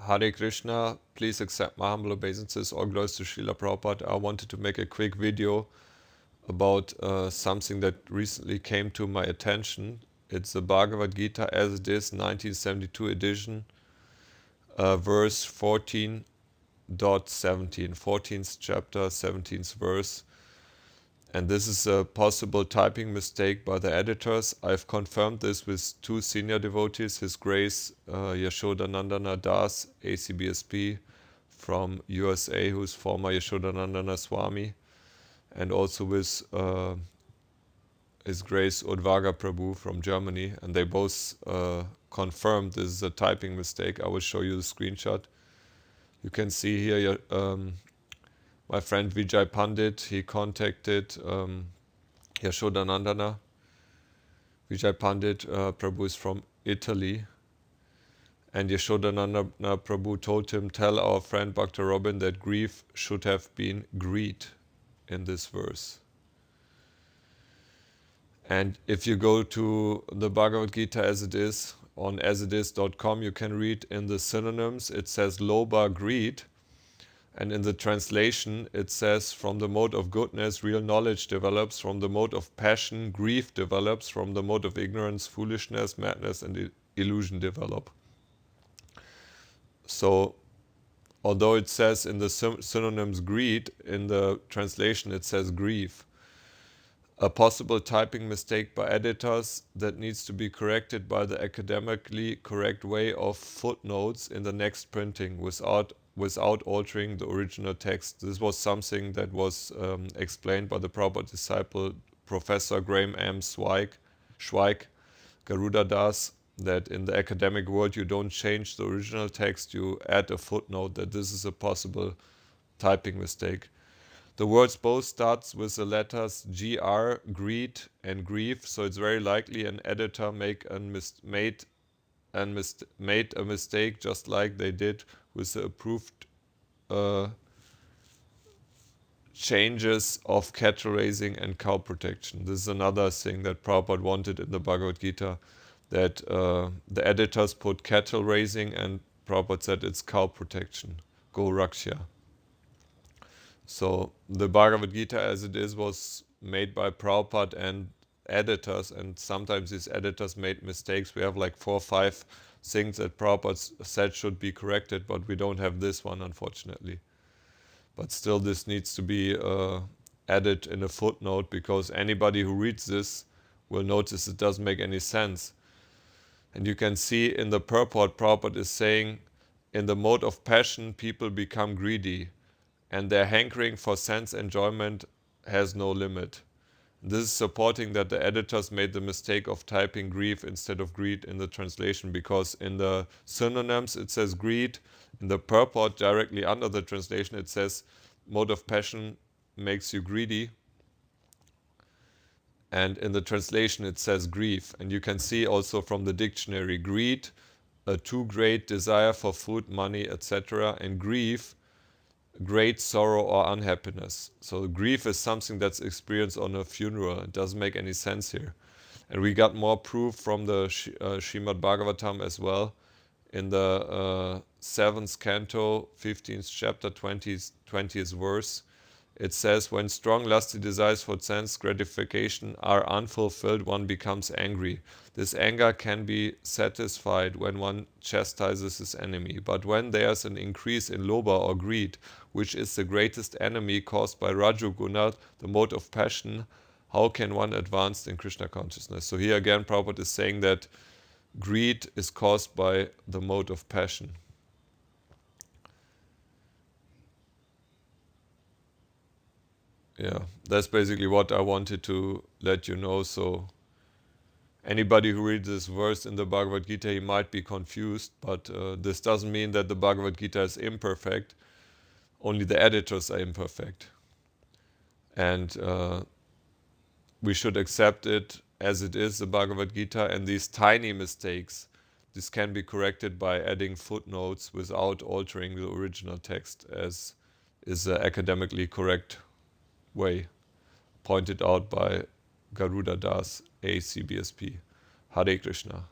Hare Krishna, please accept my humble obeisances, all glories to Srila Prabhupada. I wanted to make a quick video about something that recently came to my attention. It's the Bhagavad-Gita as it is, 1972 edition, verse 14.17, 14th chapter, 17th verse. And this is a possible typing mistake by the editors. I've confirmed this with two senior devotees, His Grace Yashodanandana Das, ACBSP from USA, who's former Yashodanandana Swami, and also with His Grace Udvaga Prabhu from Germany. And they both confirmed this is a typing mistake. I will show you the screenshot. You can see here my friend Vijay Pandit, he contacted Yashodanandana. Vijay Pandit Prabhu is from Italy. And Yashodanandana Prabhu told him, tell our friend Bhakta Robin that grief should have been ɡriːd in this verse. And if you go to the Bhagavad Gita as it is, on asitis.com, you can read in the synonyms, it says lobhah, ɡriːd. And in the translation, it says, from the mode of goodness, real knowledge develops. From the mode of passion, grief develops. From the mode of ignorance, foolishness, madness, and illusion develop. So, although it says in the synonyms ɡriːd, in the translation it says grief. A possible typing mistake by editors that needs to be corrected by the academically correct way of footnotes in the next printing without altering the original text. This was something that was explained by the Prabhupada disciple, Professor Graham M. Schweik, Garuda Das, that in the academic world you don't change the original text, you add a footnote, that this is a possible typing mistake. The words both starts with the letters GR, ɡriːd, and grief, so it's very likely an editor made a mistake just like they did with the approved changes of cattle raising and cow protection. This is another thing that Prabhupada wanted in the Bhagavad Gita, that the editors put cattle raising and Prabhupada said it's cow protection, Go Raksha. So the Bhagavad Gita as it is was made by Prabhupada and editors, and sometimes these editors made mistakes. We have like 4 or 5 things that Prabhupada said should be corrected, but we don't have this one, unfortunately. But still, this needs to be added in a footnote, because anybody who reads this will notice it doesn't make any sense. And you can see in the purport, Prabhupada is saying, in the mode of passion, people become greedy, and their hankering for sense enjoyment has no limit. This is supporting that the editors made the mistake of typing grief instead of ɡriːd in the translation, because in the synonyms it says ɡriːd, in the purport directly under the translation it says mode of passion makes you greedy, and in the translation it says grief. And you can see also from the dictionary, ɡriːd, a too great desire for food, money, etc., and grief, great sorrow or unhappiness. So grief is something that's experienced on a funeral. It doesn't make any sense here. And we got more proof from the Srimad Bhagavatam as well. In the 7th canto, 15th chapter, 20th verse, it says, when strong lusty desires for sense gratification are unfulfilled, one becomes angry. This anger can be satisfied when one chastises his enemy. But when there's an increase in lobhah or ɡriːd, which is the greatest enemy caused by Rajoguna, the mode of passion, how can one advance in Krishna consciousness? So here again, Prabhupada is saying that ɡriːd is caused by the mode of passion. Yeah, that's basically what I wanted to let you know. So anybody who reads this verse in the Bhagavad Gita, he might be confused, but this doesn't mean that the Bhagavad Gita is imperfect. Only the editors are imperfect. And we should accept it as it is, the Bhagavad Gita, and these tiny mistakes, this can be corrected by adding footnotes without altering the original text, as is the academically correct way, pointed out by Garuda Das, ACBSP. Hare Krishna.